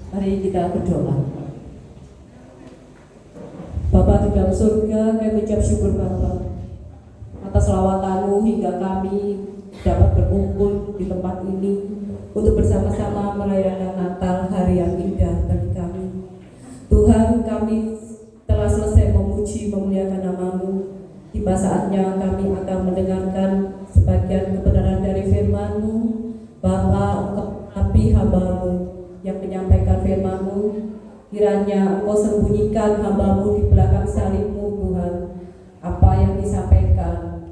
Mari kita berdoa. Bapa di dalam surga, kami mengucap syukur Bapa atas lawatan-Mu hingga kami dapat berkumpul di tempat ini untuk bersama-sama merayakan Natal, hari yang indah bagi kami. Tuhan, kami telah selesai memuji memuliakan nama-Mu. Tiba saatnya kami akan mendengarkan sebagian kebenaran dari firman-Mu. Bapa, Engkau api hamba-Mu yang menyampaikan firman-Mu. Kiranya Engkau sembunyikan hamba-Mu di belakang salib-Mu, Tuhan. Apa yang disampaikan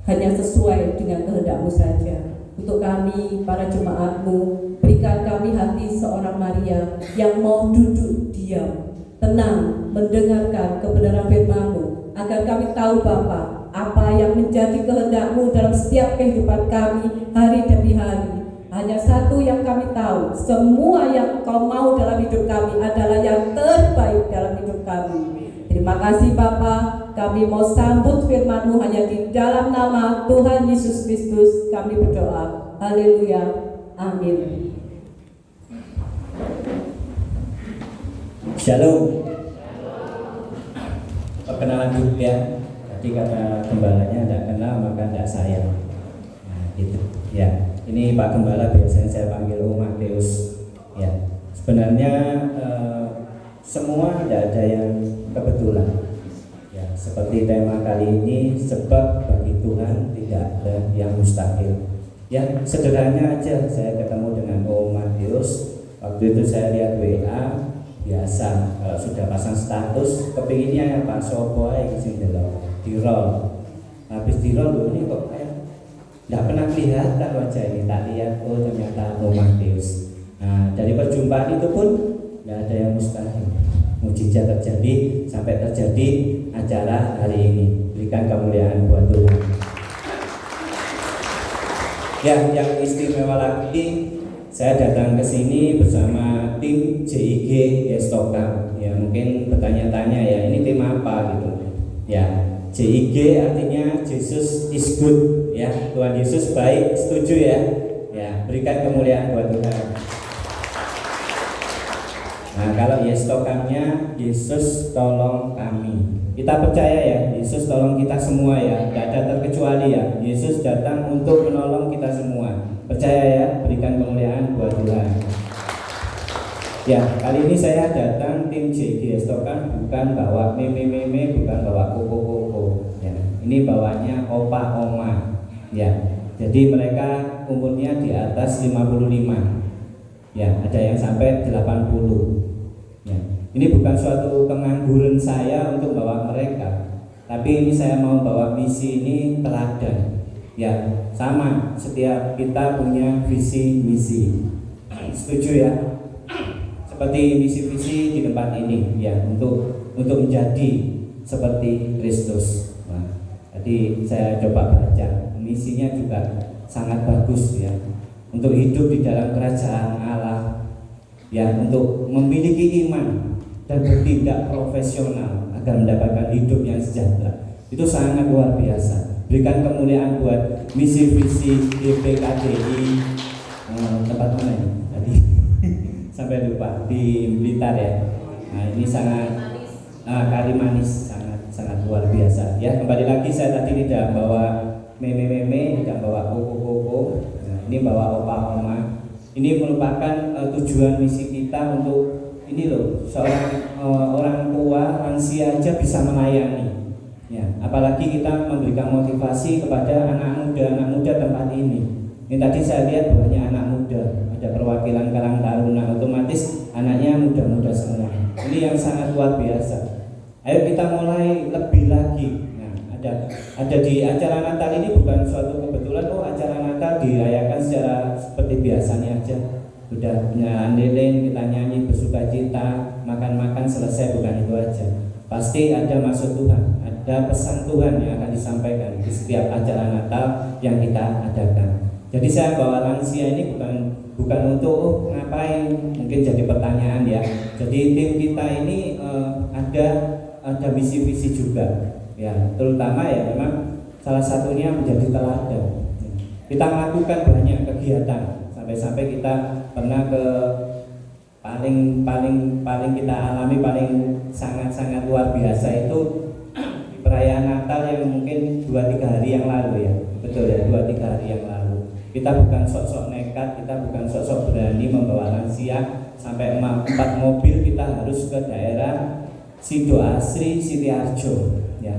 hanya sesuai dengan kehendak-Mu saja. Untuk kami, para jemaat-Mu, berikan kami hati seorang Maria yang mau duduk diam, tenang, mendengarkan kebenaran firman-Mu, agar kami tahu Bapa, apa yang menjadi kehendak-Mu dalam setiap kehidupan kami hari demi hari. Hanya satu yang kami tahu, semua yang Kau mau dalam hidup kami adalah yang terbaik dalam hidup kami. Terima kasih Bapa, kami mau sambut firman-Mu hanya di dalam nama Tuhan Yesus Kristus kami berdoa. Haleluya, amin. Shalom. Perkenalan dulu ya. Tadi kata gembalanya tidak kenal maka tidak sayang. Nah gitu ya. Ini Pak Gembala biasanya saya panggil Mateus. Ya, sebenarnya semua tidak ada yang kebetulan. Ya, seperti tema kali ini, sebab bagi Tuhan tidak ada yang mustahil. Ya, sederhananya aja. Saya ketemu dengan Om Mateus. Waktu itu saya lihat WA, biasa kalau sudah pasang status, kepinginnya Pak Sopo aja sini di roll. Habis di roll ini kok kayak tidak pernah kelihatan wajah ini, tak lihat, oh ternyata Om Mateus. Nah dari perjumpaan itu pun tidak ada yang mustahil. Mujizat terjadi sampai terjadi acara hari ini. Berikan kemuliaan buat Tuhan. Ya, yang istimewa lagi, saya datang ke sini bersama tim JIG Yestokam. Ya mungkin bertanya-tanya ya, ini tim apa gitu? Ya, JIG artinya Jesus is good. Ya, Tuhan Yesus baik, setuju ya? Ya, berikan kemuliaan buat Tuhan. Nah, kalau Yestokamnya Yesus tolong kami. Kita percaya ya, Yesus tolong kita semua ya, tidak ada terkecuali ya. Yesus datang untuk menolong kita semua. Percaya ya, berikan kemuliaan buat Tuhan. Ya, kali ini saya datang tim JG Yestokam bukan bawa meme-meme, bukan bawa koko-koko. Ya, ini bawanya opa oma. Ya, jadi mereka umurnya di atas 55. Ya, ada yang sampai 80. Ya, ini bukan suatu kengangguran saya untuk bawa mereka, tapi ini saya mau bawa misi ini teladan. Ya, sama setiap kita punya visi misi. Setuju ya? Seperti misi-visi di tempat ini ya, untuk menjadi seperti Kristus. Nah, tadi saya coba baca. Misinya juga sangat bagus ya, untuk hidup di dalam kerajaan Allah ya, untuk memiliki iman dan bertindak profesional agar mendapatkan hidup yang sejahtera. Itu sangat luar biasa. Berikan kemuliaan buat misi visi GPKDI tempat mana ini tadi sampai lupa, di Blitar ya. Nah ini sangat Kalimanis, sangat luar biasa ya. Kembali lagi, saya tadi tidak bawa meme-meme, tidak bawa koko-koko. Nah, ini bawa opa oma. Ini merupakan tujuan misi kita untuk ini loh, seorang orang tua lansia aja bisa melayani. Ya, apalagi kita memberikan motivasi kepada anak muda tempat ini. Ini tadi saya lihat banyak anak muda, ada perwakilan Karang Taruna, otomatis anaknya muda-muda semua. Ini yang sangat luar biasa. Ayo kita mulai lebih lagi. Ada di acara Natal ini bukan suatu kebetulan, acara Natal dirayakan secara seperti biasanya aja. Sudah penyalaan lilin, kita nyanyi bersukacita, makan-makan, selesai, bukan itu aja. Pasti ada maksud Tuhan, ada pesan Tuhan yang akan disampaikan di setiap acara Natal yang kita adakan. Jadi saya bawa lansia ini bukan untuk ngapain, mungkin jadi pertanyaan ya. Jadi tim kita ini ada misi-visi juga. Ya, terutama ya memang salah satunya menjadi teladan. Kita melakukan banyak kegiatan sampai-sampai kita pernah ke paling kita alami, paling sangat luar biasa itu perayaan Natal yang mungkin 2-3 hari yang lalu ya. Betul ya, 2-3 hari yang lalu. Kita bukan sok-sok nekat, kita bukan sok-sok berani membawa lansia sampai 4 mobil kita harus ke daerah Sido Asri, Sitiarjo ya.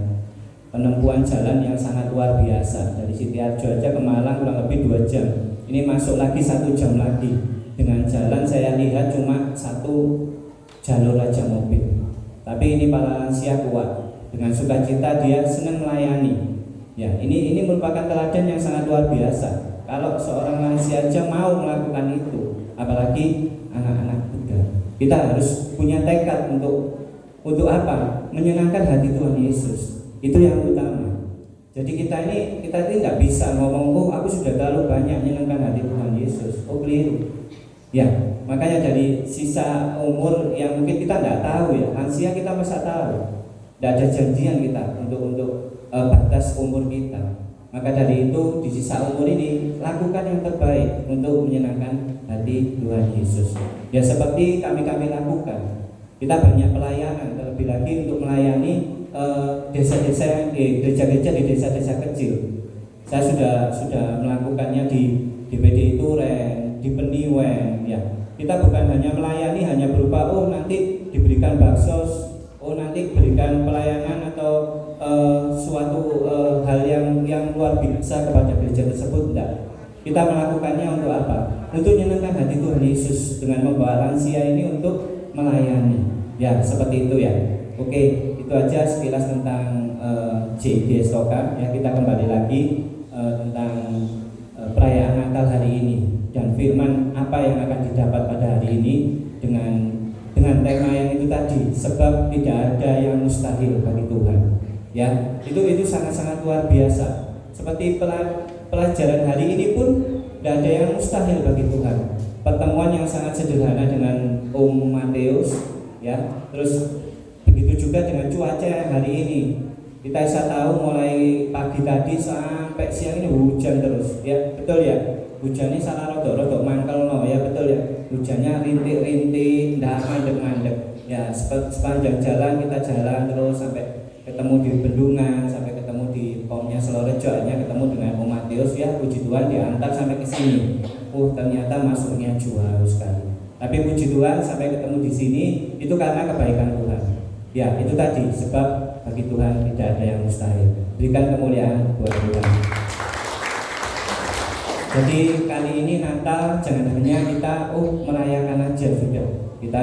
Penempuan jalan yang sangat luar biasa. Dari Sitiarjo aja ke Malang kurang lebih 2 jam. Ini masuk lagi 1 jam lagi. Dengan jalan saya lihat cuma 1 jalur aja mobil. Tapi ini para lansia kuat. Dengan sukacita dia senang melayani. Ya, ini merupakan teladan yang sangat luar biasa. Kalau seorang lansia aja mau melakukan itu, apalagi anak-anak muda. Kita harus punya tekad untuk apa? Menyenangkan hati Tuhan Yesus. Itu yang utama. Jadi kita ini nggak bisa ngomong, oh aku sudah terlalu banyak menyenangkan hati Tuhan Yesus. Oh keliru. Ya, makanya dari sisa umur yang mungkin kita nggak tahu ya, lansia kita masa tahu. Tidak ada janjian kita untuk batas umur kita. Maka dari itu di sisa umur ini lakukan yang terbaik untuk menyenangkan hati Tuhan Yesus. Ya seperti kami lakukan. Kita banyak pelayanan, terlebih lagi untuk melayani desa-desa, gereja-gereja di desa-desa kecil. Saya sudah melakukannya di DPD Turen, di Peniwen, ya. Kita bukan hanya melayani hanya berupa nanti diberikan baksos, nanti berikan pelayanan atau suatu hal yang luar biasa kepada gereja tersebut, tidak. Kita melakukannya untuk apa? Untuk menyenangkan hati Tuhan Yesus dengan membawa lansia ini untuk melayani. Ya, seperti itu ya. Oke, itu aja sekilas tentang JID Estoka. Ya, kita kembali lagi tentang perayaan Natal hari ini dan firman apa yang akan didapat pada hari ini dengan tema yang itu tadi, sebab tidak ada yang mustahil bagi Tuhan. Ya, itu sangat-sangat luar biasa. Seperti pelajaran hari ini pun tidak ada yang mustahil bagi Tuhan. Pertemuan yang sangat sederhana dengan Om Mateus, ya. Terus begitu juga dengan cuaca yang hari ini. Kita bisa tahu mulai pagi tadi sampai siang ini hujan terus, ya betul ya. Hujannya salah rodok mangkel no, ya betul ya. Hujannya rintik-rintik, ndak mandek-mandek. Ya sepanjang jalan kita jalan terus sampai ketemu di bendungan, sampai ketemu di pomnya Selorejo, akhirnya ketemu dengan Om Matius, ya puji Tuhan diantar sampai ke sini. Ternyata masuknya jauh sekali. Tapi puji Tuhan sampai ketemu di sini itu karena kebaikan Tuhan. Ya itu tadi, sebab bagi Tuhan tidak ada yang mustahil. Berikan kemuliaan buat Tuhan. Jadi kali ini Natal jangan hanya kita merayakan aja sudah. Kita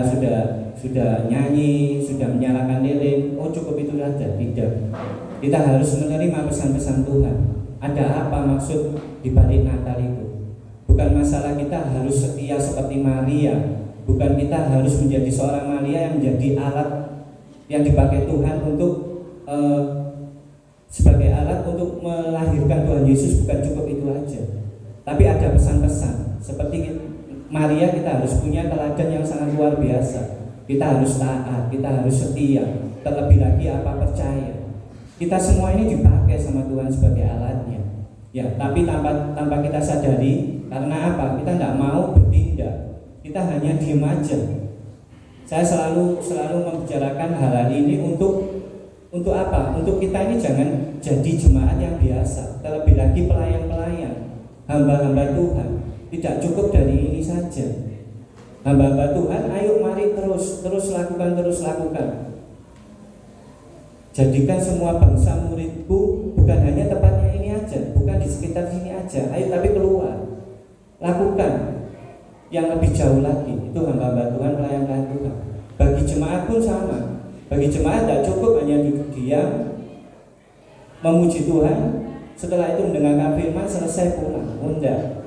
sudah nyanyi, sudah menyalakan lilin, cukup itu saja. Tidak. Kita harus menerima pesan-pesan Tuhan. Ada apa maksud di balik Natal itu? Bukan masalah kita harus setia seperti Maria. Bukan kita harus menjadi seorang Maria yang menjadi alat yang dipakai Tuhan untuk sebagai alat untuk melahirkan Tuhan Yesus. Bukan cukup itu aja. Tapi ada pesan-pesan. Seperti Maria, kita harus punya teladan yang sangat luar biasa. Kita harus taat, kita harus setia. Terlebih lagi percaya. Kita semua ini dipakai sama Tuhan sebagai alatnya. Ya, tapi tanpa kita sadari, karena apa? Kita tidak mau bertindak. Kita hanya diam aja. Saya selalu membicarakan hal ini untuk apa? Untuk kita ini jangan jadi jemaat yang biasa. Terlebih lagi pelayan-pelayan, hamba-hamba Tuhan. Tidak cukup dari ini saja. Hamba-hamba Tuhan, ayo mari terus lakukan. Jadikan semua bangsa muridku, bukan hanya tempatnya ini aja, bukan di sekitar sini aja. Ayo tapi keluar. Lakukan yang lebih jauh lagi. Itu hamba-hamba Tuhan, pelayan-pelayan Tuhan. Bagi jemaat pun sama. Bagi jemaat tidak cukup hanya duduk diam memuji Tuhan, setelah itu mendengarkan firman selesai pulang. Enggak.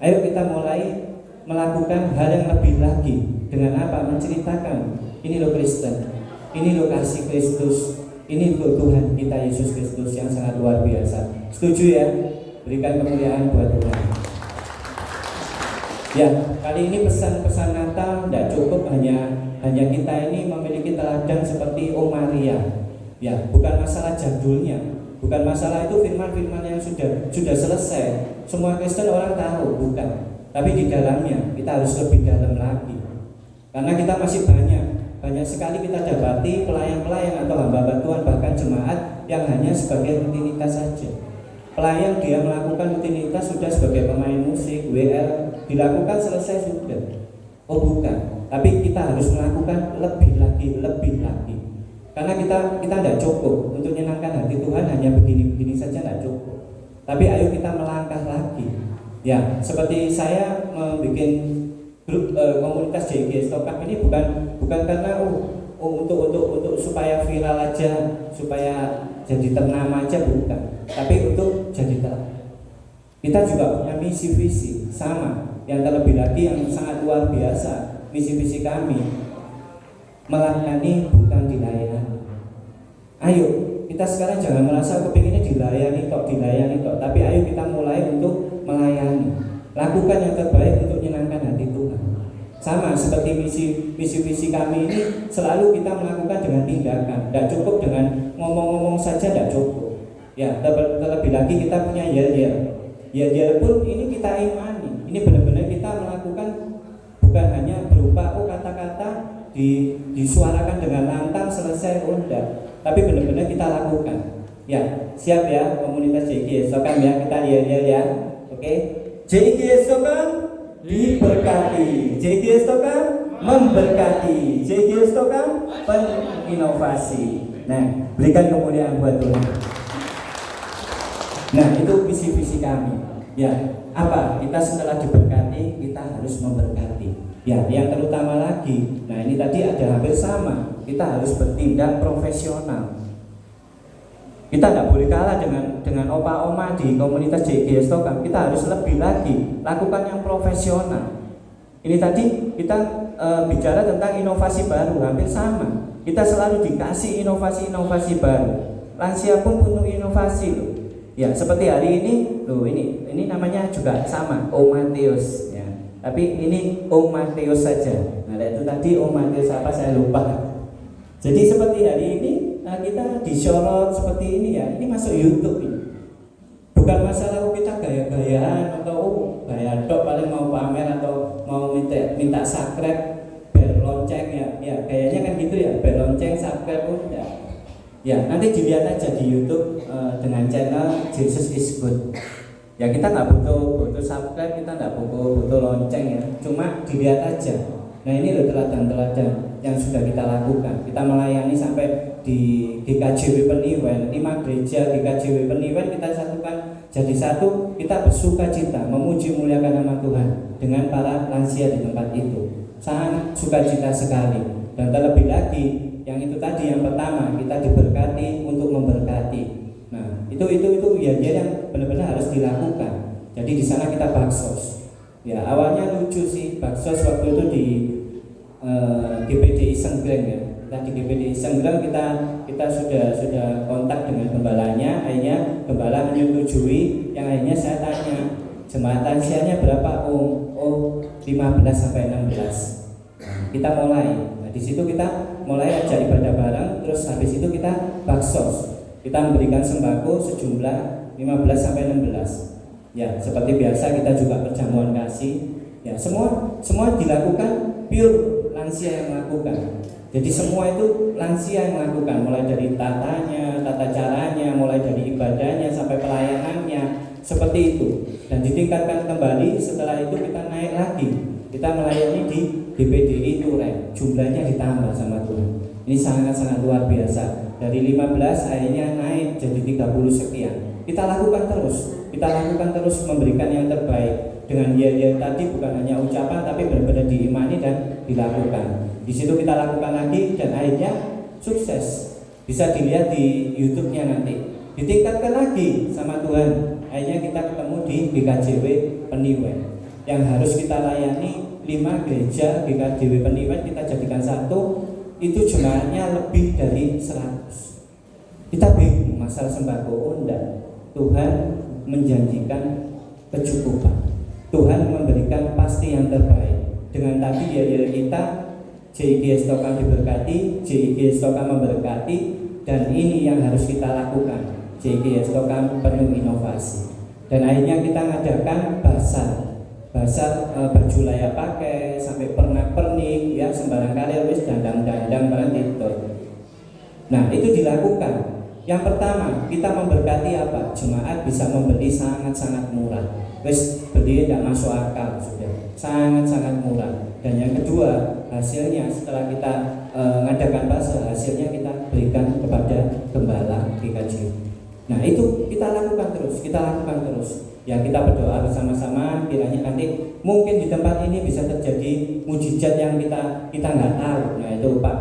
Ayo kita mulai melakukan hal yang lebih lagi. Dengan apa? Menceritakan ini loh Kristen, ini loh kasih Kristus, ini loh Tuhan kita Yesus Kristus yang sangat luar biasa. Setuju ya? Berikan kemuliaan buat Tuhan. Ya, kali ini pesan-pesan Natal tidak cukup hanya kita ini memiliki teladan seperti Om Maria. Ya, bukan masalah jadulnya, bukan masalah itu firman-firman yang sudah selesai. Semua Kristen orang tahu, bukan. Tapi di dalamnya kita harus lebih dalam lagi. Karena kita masih banyak sekali kita dapati pelayan-pelayan atau hamba Tuhan, bahkan jemaat yang hanya sebagai rutinitas saja. Pelayan dia melakukan rutinitas sudah sebagai pemain musik, WL, dilakukan selesai sudah. Oh bukan, tapi kita harus melakukan lebih lagi. Karena kita tidak cukup untuk menyenangkan hati Tuhan hanya begini saja, tidak cukup. Tapi ayo kita melangkah lagi. Ya, seperti saya membuat grup komunitas JG Stokam ini bukan karena untuk supaya viral aja, supaya jadi ternama aja, bukan. Tapi untuk jadi terang. Kita juga punya misi visi sama, yang terlebih lagi yang sangat luar biasa. Misi visi kami melayani bukan dilayani. Ayo kita sekarang jangan merasa kepinginnya dilayani kok, tapi ayo kita mulai untuk melayani. Lakukan yang terbaik untuk menyenangkan hati Tuhan. Sama seperti misi kami ini, selalu kita melakukan dengan tindakan. Tidak cukup dengan ngomong-ngomong saja, tidak cukup. Ya, terlebih lagi kita punya ya pun ini kita imani. Ini benar-benar kita melakukan, bukan hanya berupa kata-kata disuarakan dengan lantang selesai enggak, tapi benar-benar kita lakukan. Ya, siap ya komunitas JG Stokam ya, kita ya. Oke. JG Stokam diberkati, JG Stokam memberkati, JG Stokam berinovasi. Nah, berikan kemuliaan buat Tuhan. Nah, itu visi kami. Ya, apa? Kita setelah diberkati, kita harus memberkati. Ya, yang terutama lagi. Nah, ini tadi ada hampir sama. Kita harus bertindak profesional. Kita tidak boleh kalah dengan opa-oma di komunitas JG Stokam. Kita harus lebih lagi lakukan yang profesional. Ini tadi kita bicara tentang inovasi baru, hampir sama. Kita selalu dikasih inovasi baru. Lansia pun penuh inovasi loh. Ya, seperti hari ini loh, ini namanya juga sama, Om Matius ya. Tapi ini Om Matius saja. Nah, itu tadi Om Matius apa saya lupa. Jadi seperti hari ini kita disorot seperti ini ya. Ini masuk YouTube ini. Bukan masalah kita gaya-gayaan atau gaya dok paling mau pamer atau mau minta subscribe bel lonceng ya. Ya, kayaknya kan gitu ya, bel lonceng subscribe ya. Ya, nanti dilihat aja di YouTube dengan channel Jesus is Good. Ya, kita nggak butuh subscribe, kita nggak butuh lonceng ya. Cuma dilihat aja. Nah, ini loh teladan-teladan yang sudah kita lakukan. Kita melayani sampai di GKJW Peniwen, 5 gereja GKJW Peniwen kita satukan jadi satu. Kita bersuka cita memuji muliakan nama Tuhan dengan para lansia di tempat itu. Sangat sukacita sekali. Dan terlebih lagi yang itu tadi, yang pertama kita diberkati untuk memberkati. Nah, itu ya yang benar-benar harus dilakukan. Jadi di sana kita baksos. Ya, awalnya lucu sih baksos waktu itu di GPDI Senggreng ya. Kita di GPDI Senggreng kita sudah kontak dengan gembalanya. Akhirnya gembala menyetujui. Yang akhirnya saya tanya, jemaat lansianya berapa? Oh 15 sampai 16. Kita mulai. Di situ kita mulai ajak ibadah bareng, terus habis itu kita baksos. Kita memberikan sembako sejumlah 15 sampai 16. Ya, seperti biasa kita juga perjamuan kasih. Ya, semua dilakukan pure lansia yang melakukan. Jadi semua itu lansia yang melakukan, mulai dari tata caranya, mulai dari ibadahnya sampai pelayanannya, seperti itu. Dan ditingkatkan kembali. Setelah itu kita naik lagi. Kita melayani di DPDI Turen, jumlahnya ditambah sama Tuhan. Ini sangat-sangat luar biasa. Dari 15 akhirnya naik jadi 30 sekian. Kita lakukan terus memberikan yang terbaik. Dengan ya tadi bukan hanya ucapan tapi benar-benar diimani dan dilakukan. Di situ kita lakukan lagi dan akhirnya sukses. Bisa dilihat di YouTube-nya nanti. Ditingkatkan lagi sama Tuhan. Akhirnya kita ketemu di GKJW Peniwen. Yang harus kita layani 5 gereja GKJW Peniwen kita jadikan satu, itu jumlahnya lebih dari 100. Kita bingung masalah sembako, enggak. Tuhan menjanjikan kecukupan. Tuhan memberikan pasti yang terbaik. Dengan tadi ya kita JG Stokam diberkati, JG Stokam memberkati, dan ini yang harus kita lakukan. JG Stokam penuh inovasi. Dan akhirnya kita ngadakan basar baju layak pakai sampai pernak-pernik ya, sembarang kali wis dandang-dandang barang itu. Nah, itu dilakukan. Yang pertama, kita memberkati apa? Jemaat bisa membeli sangat-sangat murah. Wis beli tidak masuk akal sudah. Sangat-sangat murah. Dan yang kedua, hasilnya setelah kita mengadakan pasar, hasilnya kita berikan kepada gembala GKJ. Nah, itu kita lakukan terus. Ya, kita berdoa bersama-sama kiranya nanti mungkin di tempat ini bisa terjadi mujizat yang kita nggak tahu. Nah, itu Pak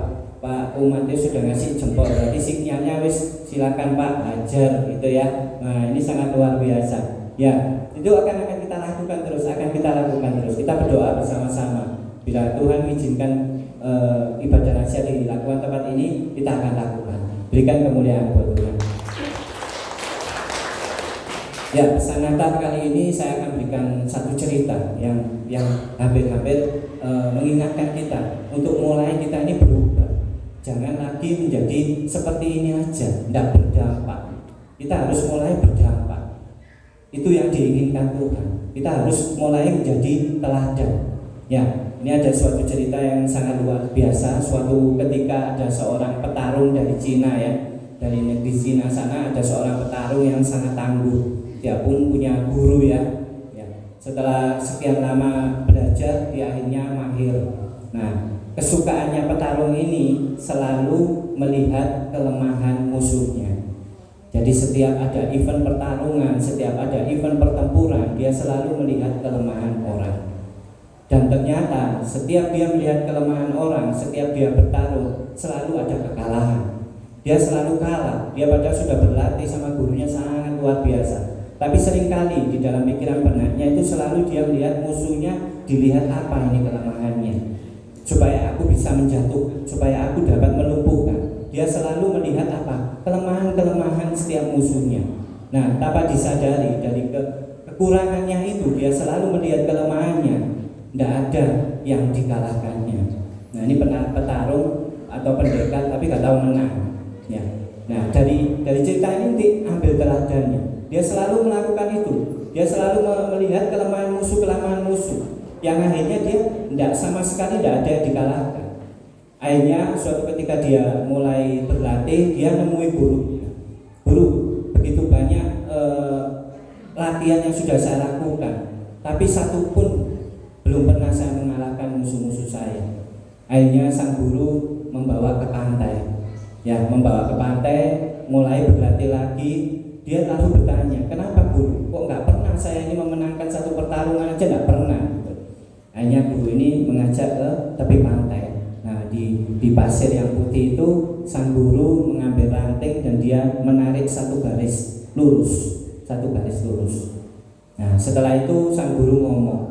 Umat itu sudah ngasih jempol, berarti sinyalnya wis silakan Pak ajar gitu ya. Nah, ini sangat luar biasa. Ya, itu akan kita lakukan terus, Kita berdoa bersama-sama. Bila Tuhan mengizinkan ibadah rahasia dilakukan tempat ini, kita akan lakukan. Berikan kemuliaan buat Tuhan. Ya, pesan Natal kali ini saya akan berikan satu cerita yang hampir-hampir mengingatkan kita untuk mulai kita ini berubah. Jangan lagi menjadi seperti ini aja, tidak berdampak. Kita harus mulai berdampak. Itu yang diinginkan Tuhan. Kita harus mulai menjadi teladan. Ya, ini ada suatu cerita yang sangat luar biasa. Suatu ketika ada seorang petarung dari Cina ya, dari negeri Cina sana ada seorang petarung yang sangat tangguh. Dia pun punya guru ya. Setelah sekian lama belajar, dia akhirnya mahir. Nah, kesukaannya petarung ini selalu melihat kelemahan musuhnya. Jadi setiap ada event pertarungan, setiap ada event pertempuran, dia selalu melihat kelemahan orang. Dan ternyata setiap dia melihat kelemahan orang, setiap dia bertarung, selalu ada kekalahan. Dia selalu kalah. Dia padahal sudah berlatih sama gurunya sangat luar biasa. Tapi seringkali di dalam pikiran benaknya itu selalu dia melihat musuhnya, dilihat apa ini kelemahannya, supaya aku bisa menjatuhkan, supaya aku dapat melumpuhkan. Dia selalu melihat apa? Kelemahan-kelemahan setiap musuhnya. Nah, tanpa disadari dari kekurangannya itu, dia selalu melihat kelemahannya. Tidak ada yang dikalahkannya. Nah, ini petarung atau pendekar tapi nggak tahu menang. Ya. Nah, dari cerita ini diambil teladannya. Dia selalu melakukan itu. Dia selalu melihat kelemahan musuh, yang akhirnya dia tidak sama sekali tidak ada yang dikalahkan. Akhirnya suatu ketika dia mulai berlatih, dia nemui guru, begitu banyak latihan yang sudah saya lakukan, tapi satu pun belum pernah saya mengalahkan musuh-musuh saya. Akhirnya sang guru membawa ke pantai. Ya, membawa ke pantai, mulai berlatih lagi. Dia lalu bertanya, kenapa guru? Kok nggak pernah saya ini memenangkan satu pertarungan aja nggak pernah? Akhirnya guru ini mengajak ke tepi pantai. Nah, di pasir yang putih itu sang guru mengambil ranting dan dia menarik satu garis lurus. Nah, setelah itu sang guru ngomong,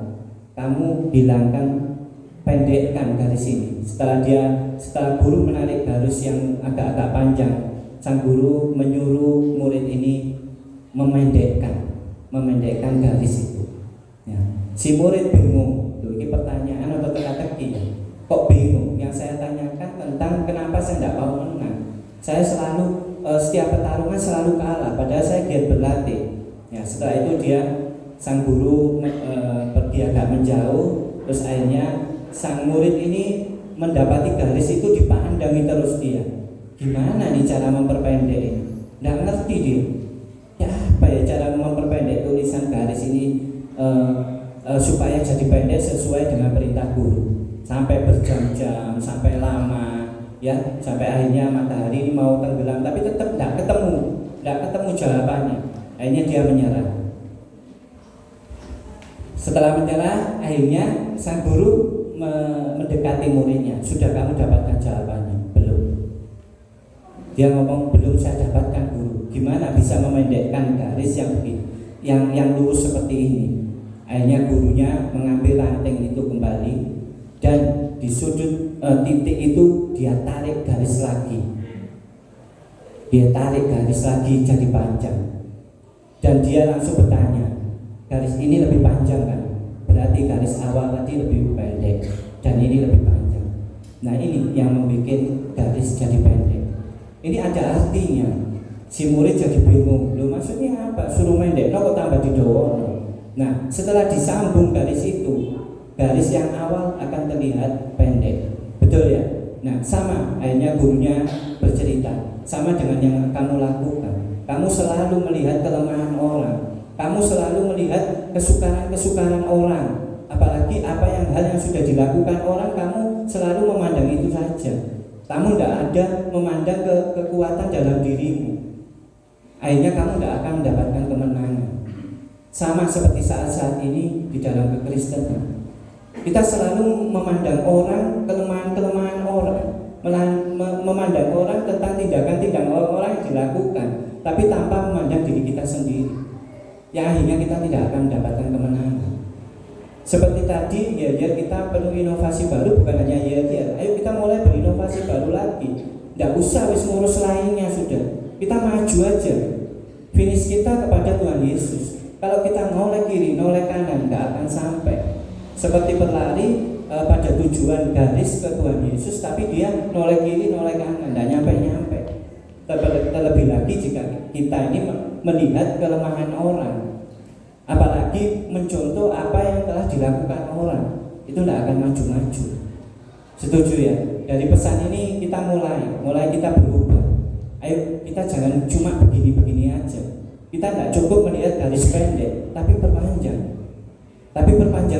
kamu bilangkan pendekkan garis ini. Setelah guru menarik garis yang agak-agak panjang, sang guru menyuruh murid ini memendekkan garis itu. Ya. Si murid bingung. Ini pertanyaan atau teka-teki ya? Kok bingung? Yang saya tanyakan tentang kenapa saya tidak mau menang. Saya selalu setiap pertarungan selalu kalah, padahal saya giat berlatih. Ya, setelah itu sang guru pergi agak menjauh, terus akhirnya sang murid ini mendapati garis itu dipandangi terus dia. Gimana nih cara memperpendek ini? Nggak ngerti dia. Ya apa ya cara memperpendek tulisan garis ini supaya jadi pendek sesuai dengan perintah guru. Sampai berjam-jam, sampai lama, ya sampai akhirnya matahari ini mau tenggelam, tapi tetap nggak ketemu jawabannya. Akhirnya dia menyerah. Setelah menyerah, akhirnya sang guru mendekati muridnya. Sudah kamu dapatkan jawabannya? Belum. Dia ngomong, belum saya dapatkan guru. Gimana bisa memendekkan garis yang lurus seperti ini? Akhirnya gurunya mengambil ranting itu kembali dan di sudut titik itu dia tarik garis lagi. Dia tarik garis lagi jadi panjang. Dan dia langsung bertanya, garis ini lebih panjang kan? Berarti garis awal tadi lebih pendek dan ini lebih panjang. Nah, ini yang membuat garis jadi pendek. Ini ada artinya. Si murid jadi bingung, loh maksudnya apa? Suruh mendek, kok tambah didowono. Nah, setelah disambung garis itu, garis yang awal akan terlihat pendek. betul ya? Nah, sama akhirnya gurunya bercerita, sama dengan yang kamu lakukan. Kamu selalu melihat kelemahan orang, kamu selalu melihat kesukaran orang. Apalagi hal yang sudah dilakukan orang, kamu selalu memandang itu saja. Kamu tidak ada memandang kekuatan dalam dirimu. Akhirnya kamu tidak akan mendapatkan kemenangan. Sama seperti saat-saat ini di dalam kekristenan. Kita selalu memandang orang, kelemahan orang, memandang orang tentang tindakan orang yang dilakukan, tapi tanpa memandang diri kita sendiri. Ya akhirnya kita tidak akan mendapatkan kemenangan. Seperti tadi, ya kita perlu inovasi baru, bukan hanya ayo kita mulai berinovasi baru lagi. Tidak usah ngurus lainnya sudah. Kita maju aja. Finish kita kepada Tuhan Yesus. Kalau kita noleh kiri, noleh kanan, tidak akan sampai. Seperti berlari pada tujuan garis ke Tuhan Yesus, tapi dia noleh kiri, noleh kanan, tidak nyampe. Terlebih lagi jika kita ini melihat kelemahan orang. Apalagi mencontoh apa yang telah dilakukan orang, itu tidak akan maju-maju. Setuju ya? Dari pesan ini kita mulai kita berubah. Ayo kita jangan cuma begini-begini aja. Kita tidak cukup melihat garis pendek, tapi perpanjang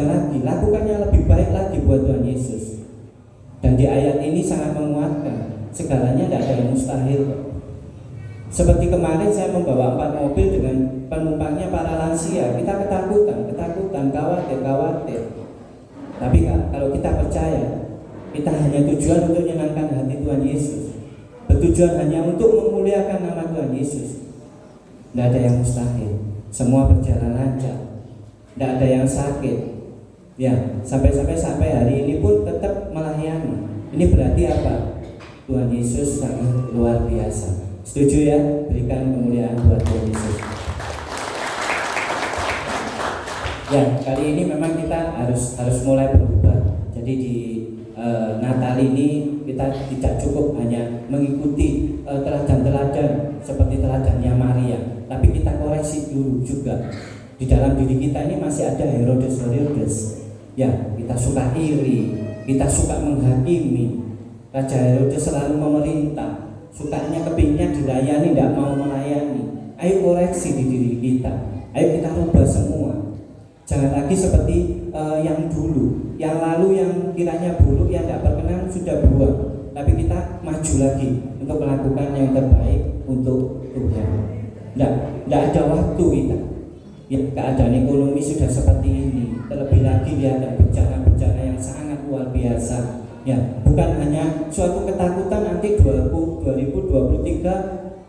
lagi, lakukannya lebih baik lagi buat Tuhan Yesus. Dan di ayat ini sangat menguatkan, segalanya tidak ada yang mustahil. Seperti kemarin saya membawa 4 mobil dengan penumpangnya para lansia, kita ketakutan, khawatir. Tapi kalau kita percaya, kita hanya tujuan untuk menyenangkan hati Tuhan Yesus, bertujuan hanya untuk memuliakan nama Tuhan Yesus. Tidak ada yang mustahil, semua berjalan lancar, tidak ada yang sakit. Ya, sampai hari ini pun tetap melayani. Ini berarti apa? Tuhan Yesus sangat luar biasa. Setuju ya? Berikan kemuliaan buat Tuhan Yesus. Ya, kali ini memang kita harus mulai berubah. Jadi di Natal ini kita tidak cukup hanya mengikuti teladan-teladan seperti teladannya Maria, tapi kita koreksi dulu juga. Di dalam diri kita ini masih ada Herodes. Ya, kita suka iri, kita suka menghakimi. Raja Herodes selalu memerintah. Sukanya kepingnya dilayani, tidak mau melayani. Ayo koreksi di diri kita. Ayo kita rubah semua. Jangan lagi seperti yang dulu, yang lalu yang kiranya buruk, yang tidak berkenan sudah buang. Tapi kita maju lagi untuk melakukan yang terbaik untuk Tuhan. Tidak ada waktu kita. Ya, keadaan ekonomi sudah seperti ini. Terlebih lagi ada bencana-bencana yang sangat luar biasa. Ya, bukan hanya suatu ketakutan nanti 2023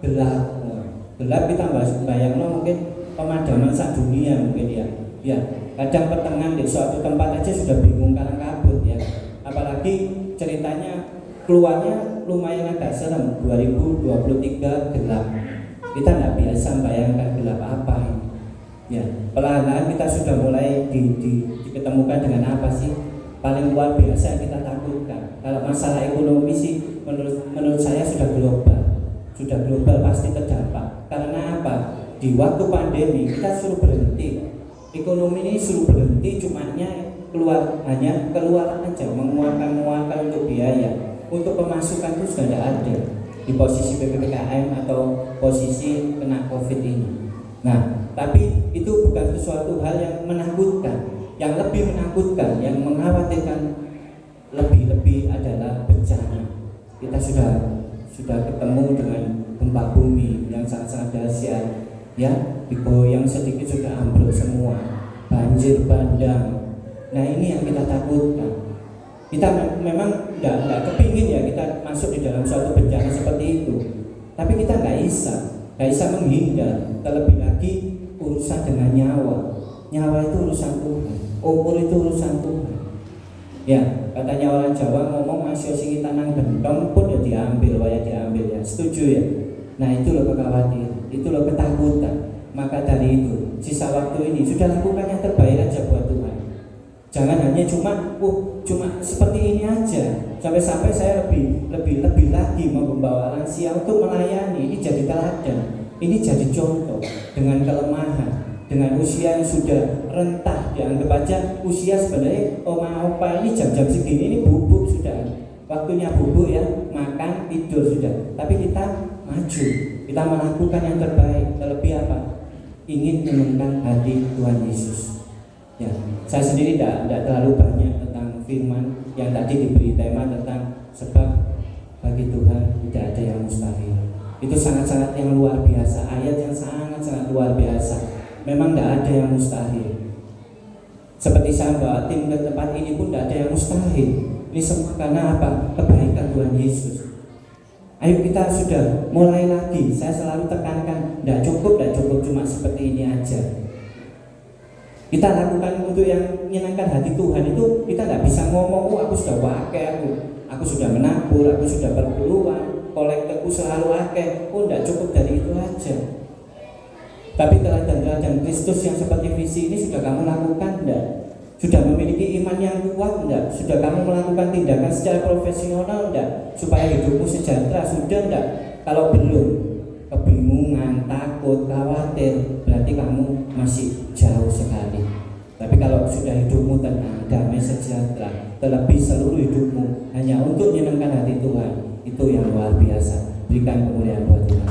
gelap kita bayangno mungkin pemadaman sak dunia mungkin ya. Ya, kadang pertengahan di suatu tempat aja sudah bingung karena kabut ya. Apalagi ceritanya keluarnya lumayan agak serem. 2023 gelap. Kita tidak biasa membayangkan gelap apa ini. Ya, perlahan-lahan kita sudah mulai diketemukan dengan apa sih? Paling luar biasa yang kita takutkan. Kalau masalah ekonomi sih menurut saya sudah global pasti terdampak. Karena apa? Di waktu pandemi kita suruh berhenti. Ekonomi ini suruh berhenti, hanya keluar aja, mengeluarkan untuk biaya. Untuk pemasukan itu sudah tidak ada di posisi PPKM atau posisi kena COVID ini. Nah, tapi itu bukan sesuatu hal yang menakutkan. Yang lebih menakutkan, yang mengkhawatirkan lebih adalah bencana. Kita sudah ketemu dengan gempa bumi yang sangat dahsyat, ya, digoyang sedikit sudah ambruk semua, banjir bandang. Nah ini yang kita takutkan. Kita memang tidak kepingin ya kita masuk di dalam suatu bencana seperti itu, tapi kita nggak bisa menghindar. Terlebih lagi urusan dengan nyawa itu urusan Tuhan. Umur itu urusan Tuhan. Ya, katanya orang Jawa ngomong masih sing tanang gentong pun ya diambil ya. Setuju ya? Nah, itu loh kekhawatiran, itu loh ketakutan. Maka dari itu, sisa waktu ini sudah lakukan yang terbaik aja buat Tuhan. Jangan hanya cuma seperti ini aja. Sampai-sampai saya lebih lagi membawa lansia untuk melayani. Ini jadi teladan. Ini jadi contoh dengan kelemahan. Dengan usia yang sudah rentah, dianggap aja usia sebenarnya oma opa ini jam-jam segini ini bubuk sudah. waktunya bubuk ya, makan, tidur sudah. Tapi kita maju, kita melakukan yang terbaik. Terlebih apa? Ingin menyenangkan hati Tuhan Yesus. Ya, saya sendiri tidak terlalu banyak tentang firman yang tadi diberi tema tentang sebab bagi Tuhan tidak ada yang mustahil. Itu sangat-sangat yang luar biasa, ayat yang sangat-sangat luar biasa. Memang tidak ada yang mustahil. Seperti saya bawa tim ke tempat ini pun tidak ada yang mustahil. Ini semua karena apa? Kebaikan Tuhan Yesus. Ayo kita sudah mulai lagi. Saya selalu tekankan, tidak cukup cuma seperti ini aja. Kita lakukan untuk yang menyenangkan hati Tuhan itu, kita tidak bisa ngomong, oh aku sudah pakai, aku sudah menabur, aku sudah berpeluang, kolektorku selalu pakai. Oh tidak cukup dari itu aja. Tapi teladan Kristus yang seperti visi ini sudah kamu lakukan enggak? Sudah memiliki iman yang kuat enggak? Sudah kamu melakukan tindakan secara profesional enggak? Supaya hidupmu sejahtera, sudah enggak? Kalau belum, kebingungan, takut, khawatir, berarti kamu masih jauh sekali. Tapi kalau sudah hidupmu tenang, damai, sejahtera, terlebih seluruh hidupmu hanya untuk menyenangkan hati Tuhan, itu yang luar biasa. Berikan kemuliaan buat Tuhan.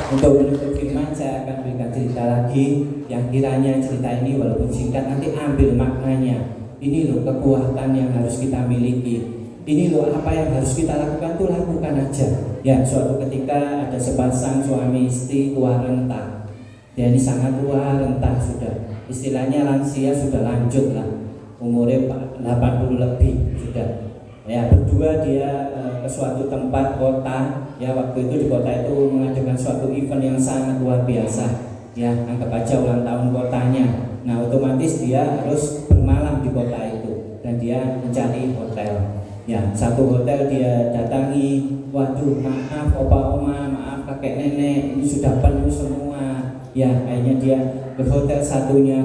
Untuk menutup firman, saya akan berikan cerita lagi yang kiranya cerita ini walaupun singkat nanti ambil maknanya. Ini loh kekuatan yang harus kita miliki. Ini loh apa yang harus kita lakukan, tuh lakukan aja. Ya, suatu ketika ada sepasang suami istri tua renta. Ya, ini sangat tua renta sudah. Istilahnya lansia sudah lanjut lah. Umurnya 80 lebih sudah. Ya, berdua dia ke suatu tempat kota. Ya, waktu itu di kota itu mengadakan suatu event yang sangat luar biasa. Ya, anggap aja ulang tahun kotanya. Nah, otomatis dia harus bermalam di kota itu dan dia mencari hotel. Ya, satu hotel dia datangi. Waduh, maaf opa oma, maaf kakek nenek, ini sudah penuh semua. Ya, akhirnya dia ke hotel satunya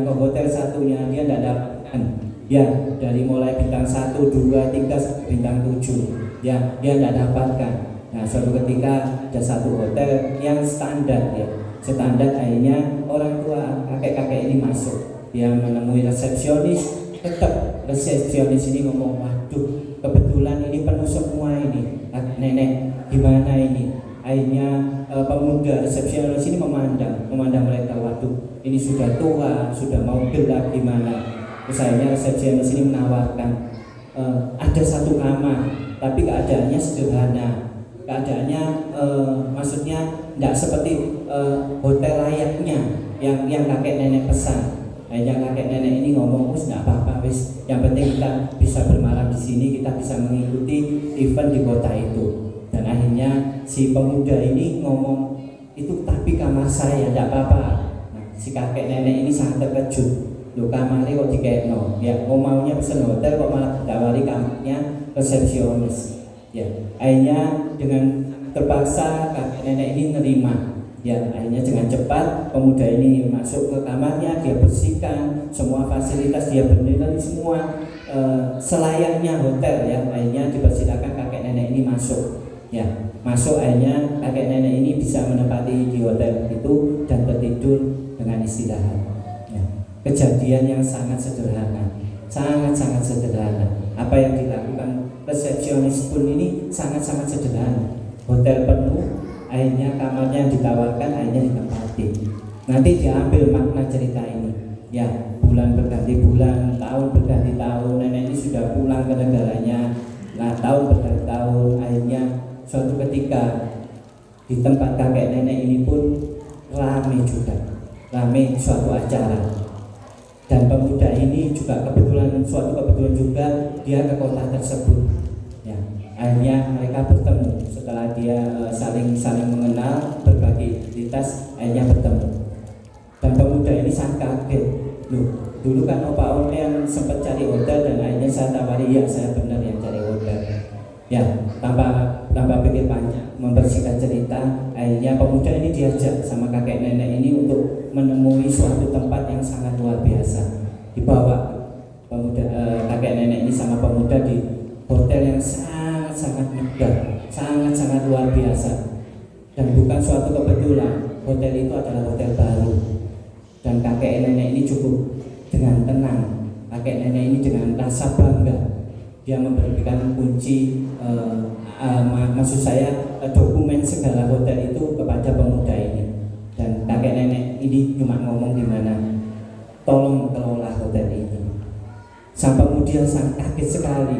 dia tidak dapatkan. Ya, dari mulai bintang 1, 2, 3 bintang 7. Ya, dia tidak dapatkan. Nah, suatu ketika ada satu hotel yang standar ya. Standar, akhirnya orang tua kakek-kakek ini masuk. Dia menemui resepsionis, tetap resepsionis ini ngomong, waduh, kebetulan ini penuh semua ini. Nenek, gimana ini? Akhirnya pemuda resepsionis ini memandang mereka, waduh, ini sudah tua, sudah mau gelap gimana? Terus akhirnya resepsionis ini menawarkan ada satu kamar, tapi keadaannya sederhana. Keadaannya maksudnya tidak seperti hotel layaknya yang kakek nenek pesan. Yang kakek nenek ini ngomong, tidak apa-apa wis, yang penting kita bisa bermalam di sini, kita bisa mengikuti event di kota itu. Dan akhirnya si pemuda ini ngomong, itu tapi kamar saya, tidak apa-apa. Nah, si kakek nenek ini sangat terkejut. Loh, kamarnya kok dikekno? Ya, maunya pesen hotel kok malah ditawari kamarnya resepsionis. Ya, akhirnya dengan terpaksa kakek nenek ini nerima. Ya, akhirnya dengan cepat pemuda ini masuk ke kamarnya, dia bersihkan semua fasilitas, dia benerin semua selayaknya hotel ya. Akhirnya dipersilakan kakek nenek ini masuk. Ya, masuk, akhirnya kakek nenek ini bisa menempati di hotel itu dan tertidur dengan istirahat. Ya, kejadian yang sangat sederhana, sangat sederhana. Apa yang dilakukan resepsionis pun ini sangat sederhana. Hotel penuh, akhirnya kamarnya yang ditawarkan akhirnya ditempati. Nanti diambil makna cerita ini. Ya, bulan berganti bulan, tahun berganti tahun, nenek ini sudah pulang ke negaranya. Nah, tahun berganti tahun, akhirnya suatu ketika di tempat kakek nenek ini pun ramai suatu acara. Dan pemuda ini juga kebetulan juga dia ke kota tersebut. Ya, akhirnya mereka bertemu setelah dia saling mengenal, berbagi identitas, akhirnya bertemu. Dan pemuda ini sangat kaget. Loh, dulu kan opa om yang sempat cari hotel dan akhirnya saya tawari, ya saya benar yang cari hotel. Ya, tanpa pikir panjang, membersihkan cerita, akhirnya pemuda ini diajak sama kakek nenek ini untuk menemui suatu tempat yang sangat luar biasa. Dibawa pemuda kakek nenek ini sama pemuda di hotel yang sangat megah, sangat luar biasa. Dan bukan suatu kebetulan, hotel itu adalah hotel baru. Dan kakek nenek ini cukup dengan tenang, kakek nenek ini dengan rasa bangga Dia memberikan kunci, maksud saya dokumen segala hotel itu kepada pemuda ini. Dan kakek nenek ini cuma ngomong di mana, tolong kelola hotel ini. Sang pemuda sangat kaget sekali.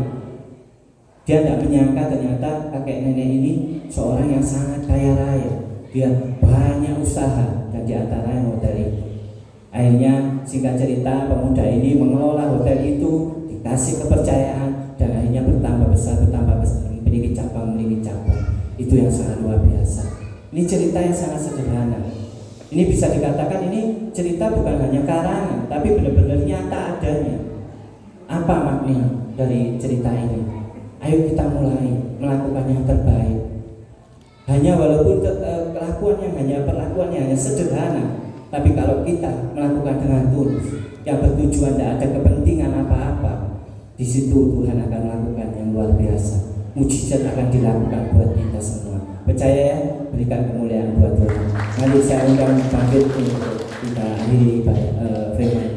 Dia tidak menyangka ternyata kakek nenek ini seorang yang sangat kaya raya. Dia banyak usaha dan diantaranya hotel ini. Akhirnya singkat cerita pemuda ini mengelola hotel itu, dikasih kepercayaan dan akhirnya bertambah besar, memiliki cabang. Itu yang sangat luar biasa. Ini cerita yang sangat sederhana. Ini bisa dikatakan ini cerita bukan hanya karangan, tapi benar-benar nyata adanya. Apa makna dari cerita ini? Ayo kita mulai melakukan yang terbaik. Hanya walaupun perlakuan yang hanya sederhana, tapi kalau kita melakukan dengan tulus, yang bertujuan tidak ada kepentingan apa-apa, di situ Tuhan akan melakukan yang luar biasa. Mujizat akan dilakukan buat kita semua. Percaya ya, berikan kemuliaan buat Tuhan. Mari saya undang bangkit untuk kita akhiri firman